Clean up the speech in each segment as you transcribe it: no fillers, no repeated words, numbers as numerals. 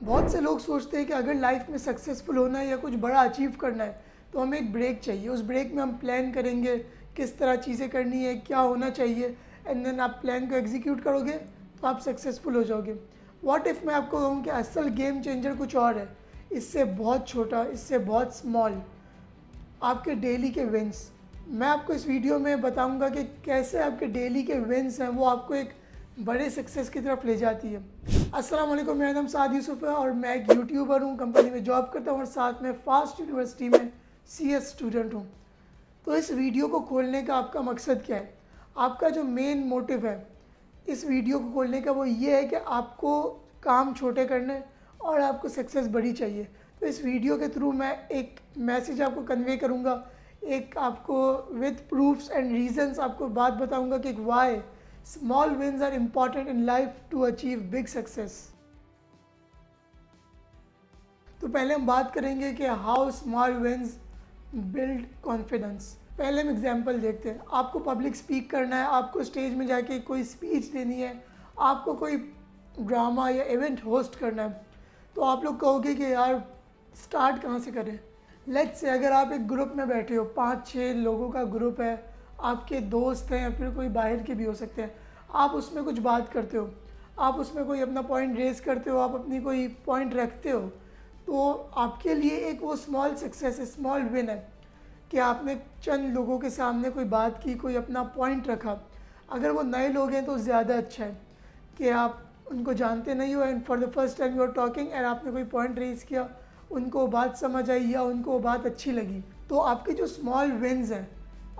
बहुत से लोग सोचते हैं कि अगर लाइफ में सक्सेसफुल होना है या कुछ बड़ा अचीव करना है तो हमें एक ब्रेक चाहिए। उस ब्रेक में हम प्लान करेंगे किस तरह चीज़ें करनी है, क्या होना चाहिए, एंड देन आप प्लान को एग्जीक्यूट करोगे तो आप सक्सेसफुल हो जाओगे। व्हाट इफ़ मैं आपको कहूँ कि असल गेम चेंजर कुछ और है, इससे बहुत छोटा, इससे बहुत स्मॉल, आपके डेली के विंस। मैं आपको इस वीडियो में बताऊंगा कि कैसे आपके डेली के विंस हैं वो आपको एक बड़े सक्सेस की तरफ ले जाती है। अस्सलाम वालेकुम, मेरा नाम साद यूसुफ है और मैं एक यूट्यूबर हूँ, कंपनी में जॉब करता हूँ और साथ में फास्ट यूनिवर्सिटी में CS स्टूडेंट हूँ। तो इस वीडियो को खोलने का आपका मकसद क्या है? आपका जो मेन मोटिव है इस वीडियो को खोलने का वो ये है कि आपको काम छोटे करने हैं और आपको सक्सेस बड़ी चाहिए। तो इस वीडियो के थ्रू मैं एक मैसेज आपको कन्वे करूँगा, एक आपको विद प्रूफ्स एंड रीजंस आपको बात बताऊँगा कि why small wins are important in life to achieve big success. तो पहले हम बात करेंगे कि how small wins build confidence. पहले हम एग्जांपल देखते हैं। आपको पब्लिक स्पीक करना है, आपको स्टेज में जाके कोई स्पीच देनी है, आपको कोई ड्रामा या इवेंट होस्ट करना है, तो आप लोग कहोगे कि यार स्टार्ट कहाँ से करें। लेट्स से अगर आप एक ग्रुप में बैठे हो, 5-6 लोगों का ग्रुप है, आपके दोस्त हैं या फिर कोई बाहर के भी हो सकते हैं, आप उसमें कुछ बात करते हो, आप उसमें कोई अपना पॉइंट रेज करते हो, आप अपनी कोई पॉइंट रखते हो, तो आपके लिए एक वो स्मॉल सक्सेस है, स्मॉल विन है कि आपने चंद लोगों के सामने कोई बात की, कोई अपना पॉइंट रखा। अगर वो नए लोग हैं तो ज़्यादा अच्छा है कि आप उनको जानते नहीं हो and for the first time you are talking and आपने कोई पॉइंट रेज किया, उनको बात समझ आई या उनको वो बात अच्छी लगी, तो आपके जो स्मॉल विन्स हैं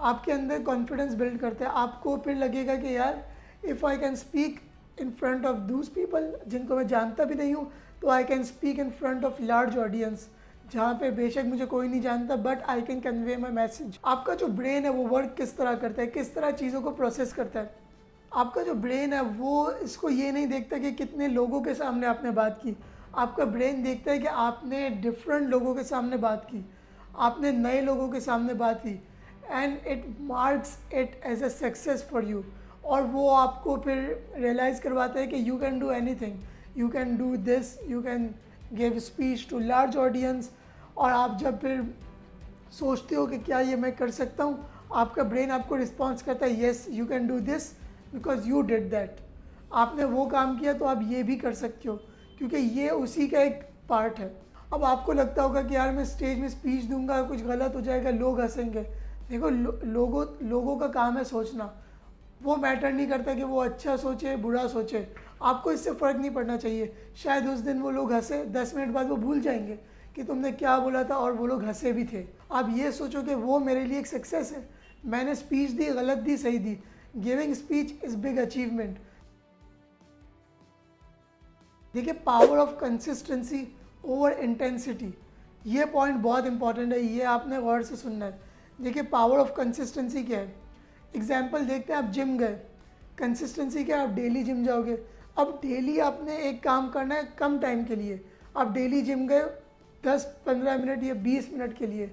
आपके अंदर कॉन्फिडेंस बिल्ड करते हैं। आपको फिर लगेगा कि यार if I can speak in front of दूस पीपल जिनको मैं जानता भी नहीं हूँ, तो I can speak in front of large audience जहाँ पे बेशक मुझे कोई नहीं जानता, but I can convey my message. आपका जो ब्रेन है वो वर्क किस तरह करता है, किस तरह चीज़ों को प्रोसेस करता है। आपका जो ब्रेन है वो इसको ये नहीं देखता कि कितने लोगों के सामने आपने बात की। आपका ब्रेन देखता है कि आपने डिफरेंट लोगों के सामने बात की, आपने नए लोगों के सामने बात की, and it marks it as a success for you. और वो आपको फिर रियलाइज़ करवाता है कि you can do anything, you can do this, you can give speech to large audience. और आप जब फिर सोचते हो कि क्या ये मैं कर सकता हूँ, आपका ब्रेन आपको रिस्पॉन्स करता है, yes you can do this because you did that. आपने वो काम किया तो आप ये भी कर सकते हो, क्योंकि ये उसी का एक पार्ट है। अब आपको लगता होगा कि यार मैं स्टेज में स्पीच दूंगा, कुछ गलत हो जाएगा, लोग हंसेंगे। देखो लोगों का काम है सोचना, वो मैटर नहीं करता कि वो अच्छा सोचे बुरा सोचे, आपको इससे फ़र्क नहीं पड़ना चाहिए। शायद उस दिन वो लोग हंसे, 10 मिनट बाद वो भूल जाएंगे कि तुमने क्या बोला था और वो लोग हंसे भी थे। आप ये सोचो कि वो मेरे लिए एक सक्सेस है, मैंने स्पीच दी, गलत दी, सही दी। Giving speech is big achievement. देखिए, power of consistency over intensity, ये पॉइंट बहुत इंपॉर्टेंट है, ये आपने गौर से सुनना है। देखिए, पावर ऑफ कंसिस्टेंसी क्या है। एग्जाम्पल देखते हैं, आप जिम गए, कंसिस्टेंसी क्या है, आप डेली जिम जाओगे। अब डेली आपने एक काम करना है कम टाइम के लिए, आप डेली जिम गए 10-15 मिनट या 20 मिनट के लिए,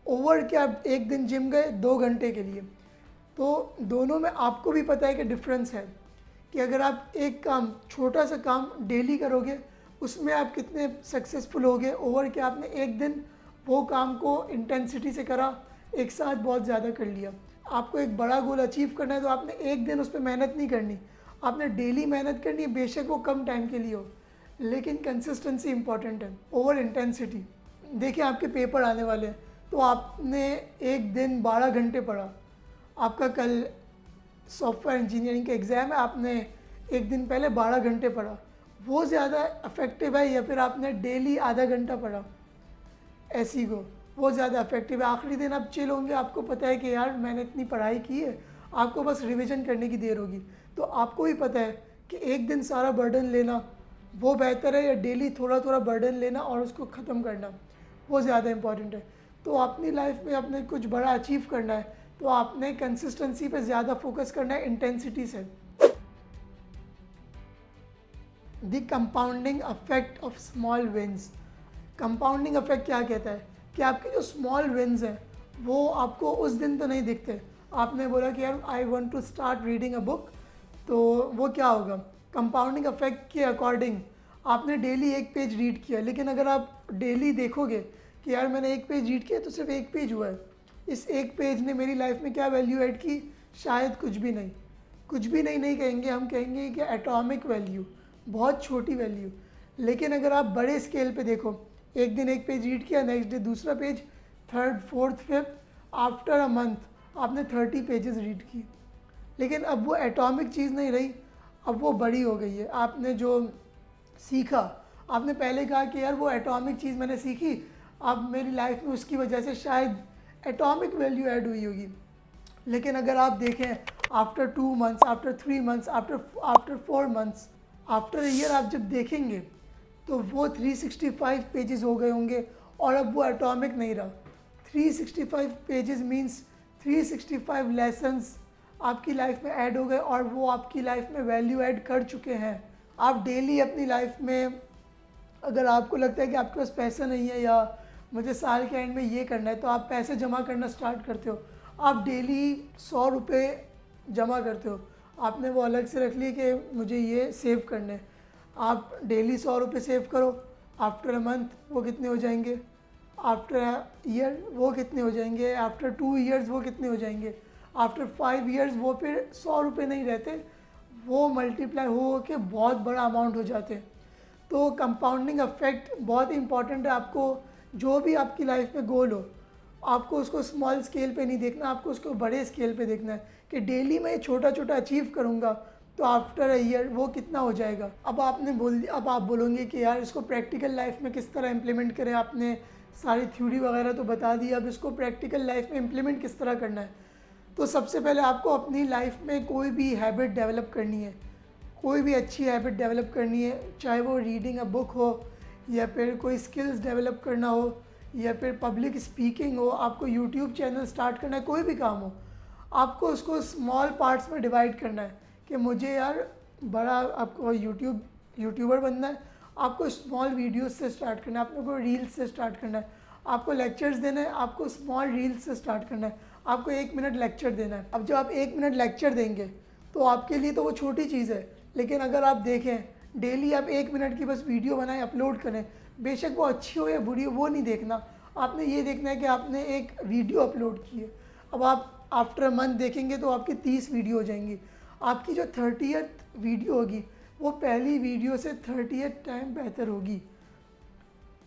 ओवर क्या आप एक दिन जिम गए 2 घंटे के लिए। तो दोनों में आपको भी पता है कि डिफरेंस है कि अगर आप एक काम, छोटा सा काम डेली करोगे उसमें आप कितने सक्सेसफुल होगे, ओवर क्या आपने एक दिन वो काम को इंटेंसिटी से करा, एक साथ बहुत ज़्यादा कर लिया। आपको एक बड़ा गोल अचीव करना है तो आपने एक दिन उस पर मेहनत नहीं करनी, आपने डेली मेहनत करनी है, बेशक वो कम टाइम के लिए हो, लेकिन कंसिस्टेंसी इंपॉर्टेंट है ओवर इंटेंसिटी। देखिए, आपके पेपर आने वाले हैं, तो आपने एक दिन 12 घंटे पढ़ा, आपका कल सॉफ्टवेयर इंजीनियरिंग का एग्ज़ाम है, आपने एक दिन पहले 12 घंटे पढ़ा, वो ज़्यादा इफ़ेक्टिव है या फिर आपने डेली आधा घंटा पढ़ा ऐसी को, वो ज़्यादा इफेक्टिव है। आखिरी दिन आप चिल होंगे, आपको पता है कि यार मैंने इतनी पढ़ाई की है, आपको बस रिवीजन करने की देर होगी। तो आपको ही पता है कि एक दिन सारा बर्डन लेना वो बेहतर है या डेली थोड़ा थोड़ा बर्डन लेना और उसको ख़त्म करना, वो ज़्यादा इंपॉर्टेंट है। तो अपनी लाइफ में आपने कुछ बड़ा अचीव करना है तो आपने कंसिस्टेंसी पे ज़्यादा फोकस करना है इंटेंसिटी से। The compounding affect of small wins. Compounding affect क्या कहता है कि आपके जो स्मॉल विन्स हैं वो आपको उस दिन तो नहीं दिखते। आपने बोला कि यार I want to start reading a book, तो वो क्या होगा, कंपाउंडिंग अफेक्ट के अकॉर्डिंग आपने डेली एक पेज रीड किया, लेकिन अगर आप डेली देखोगे कि यार मैंने एक पेज रीड किया तो सिर्फ एक पेज हुआ है, इस एक पेज ने मेरी लाइफ में क्या वैल्यू ऐड की? शायद कुछ भी नहीं। कुछ भी नहीं नहीं कहेंगे, हम कहेंगे कि एटॉमिक वैल्यू, बहुत छोटी वैल्यू। लेकिन अगर आप बड़े स्केल पे देखो, एक दिन एक पेज रीड किया, नेक्स्ट डे दूसरा page, third fourth fifth, after a month आपने 30 पेजेस रीड किए। लेकिन अब वो एटॉमिक चीज़ नहीं रही, अब वो बड़ी हो गई है। आपने जो सीखा, आपने पहले कहा कि यार वो एटॉमिक चीज़ मैंने सीखी, अब मेरी लाइफ में उसकी वजह से शायद एटॉमिक वैल्यू ऐड हुई होगी। लेकिन अगर आप देखें after 2 months, after 3 months, after 4 months, after year आप जब देखेंगे तो वो 365 पेजेस हो गए होंगे और अब वो एटॉमिक नहीं रहा। 365 पेजेस मीन्स 365 लेसन्स आपकी लाइफ में ऐड हो गए और वो आपकी लाइफ में वैल्यू ऐड कर चुके हैं। आप डेली अपनी लाइफ में, अगर आपको लगता है कि आपके पास पैसा नहीं है या मुझे साल के एंड में ये करना है, तो आप पैसे जमा करना स्टार्ट करते हो। आप डेली 100 रुपये जमा करते हो, आपने वो अलग से रख लिए कि मुझे ये सेव करने हैं। आप डेली 100 रुपये सेव करो, आफ्टर अ मंथ वो कितने हो जाएंगे, आफ्टर ईयर वो कितने हो जाएंगे, आफ्टर 2 ईयर्स वो कितने हो जाएंगे, आफ्टर 5 ईयर्स वो फिर 100 रुपये नहीं रहते, वो मल्टीप्लाई हो के बहुत बड़ा अमाउंट हो जाते हैं। तो कंपाउंडिंग इफेक्ट बहुत इंपॉर्टेंट है। आपको जो भी आपकी लाइफ में गोल हो, आपको उसको स्मॉल स्केल पे नहीं देखना, आपको उसको बड़े स्केल पे देखना है कि डेली मैं छोटा छोटा अचीव करूँगा तो आफ्टर अ ईयर वो कितना हो जाएगा। अब अब आप बोलोगे कि यार इसको प्रैक्टिकल लाइफ में किस तरह इम्प्लीमेंट करें। आपने सारी थ्योरी वगैरह तो बता दी, अब इसको प्रैक्टिकल लाइफ में इम्प्लीमेंट किस तरह करना है। तो सबसे पहले आपको अपनी लाइफ में कोई भी हैबिट डेवलप करनी है, कोई भी अच्छी हैबिट डेवलप करनी है, चाहे वो रीडिंग अ बुक हो या फिर कोई स्किल्स डेवलप करना हो या फिर पब्लिक स्पीकिंग हो, आपको यूट्यूब चैनल स्टार्ट करना है, कोई भी काम हो, आपको उसको स्मॉल पार्ट्स में डिवाइड करना है कि मुझे यार बड़ा आपको यूट्यूबर बनना है। आपको स्मॉल वीडियोस से स्टार्ट करना है, आपको रील्स से स्टार्ट करना है, आपको लेक्चर्स देना है, आपको स्मॉल रील्स से स्टार्ट करना है, आपको 1 मिनट लेक्चर देना है। अब जब आप 1 मिनट लेक्चर देंगे तो आपके लिए तो वो छोटी चीज़ है, लेकिन अगर आप देखें डेली आप 1 मिनट की बस वीडियो बनाएं, अपलोड करें, बेशक वो अच्छी हो या बुरी हो वो नहीं देखना, आपने ये देखना है कि आपने एक वीडियो अपलोड की है। अब आप आफ्टर अ मंथ देखेंगे तो आपकी 30 वीडियो हो जाएंगी। आपकी जो 30th वीडियो होगी वो पहली वीडियो से 30th टाइम बेहतर होगी,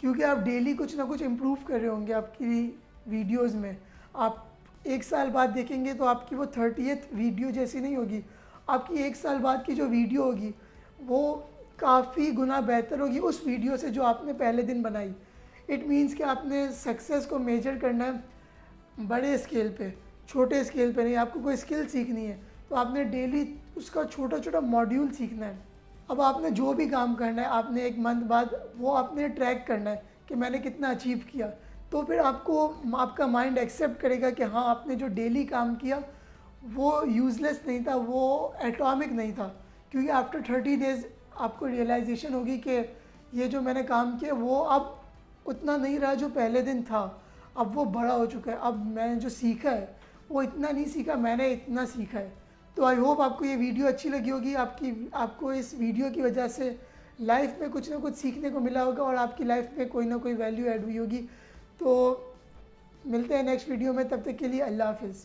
क्योंकि आप डेली कुछ ना कुछ इम्प्रूव कर रहे होंगे आपकी वीडियोज़ में। आप 1 साल बाद देखेंगे तो आपकी वो 30th वीडियो जैसी नहीं होगी, आपकी 1 साल बाद की जो वीडियो होगी वो काफ़ी गुना बेहतर होगी उस वीडियो से जो आपने पहले दिन बनाई। इट मीन्स कि आपने सक्सेस को मेजर करना है बड़े स्केल पे, छोटे स्केल पे नहीं। आपको कोई स्किल सीखनी है तो आपने डेली उसका छोटा छोटा मॉड्यूल सीखना है। अब आपने जो भी काम करना है, आपने 1 मंथ बाद वो आपने ट्रैक करना है कि मैंने कितना अचीव किया, तो फिर आपका माइंड एक्सेप्ट करेगा कि हाँ आपने जो डेली काम किया वो यूज़लेस नहीं था, वो एटॉमिक नहीं था। क्योंकि आफ्टर 30 डेज़ आपको रियलाइजेशन होगी कि ये जो मैंने काम किया वो अब उतना नहीं रहा जो पहले दिन था, अब वो बड़ा हो चुका है। अब मैंने जो सीखा है वो इतना नहीं सीखा, मैंने इतना सीखा है। तो आई होप आपको ये वीडियो अच्छी लगी होगी। आपको इस वीडियो की वजह से लाइफ में कुछ ना कुछ सीखने को मिला होगा और आपकी लाइफ में कोई ना कोई वैल्यू ऐड हुई होगी। तो मिलते हैं नेक्स्ट वीडियो में, तब तक के लिए अल्लाह हाफिज़।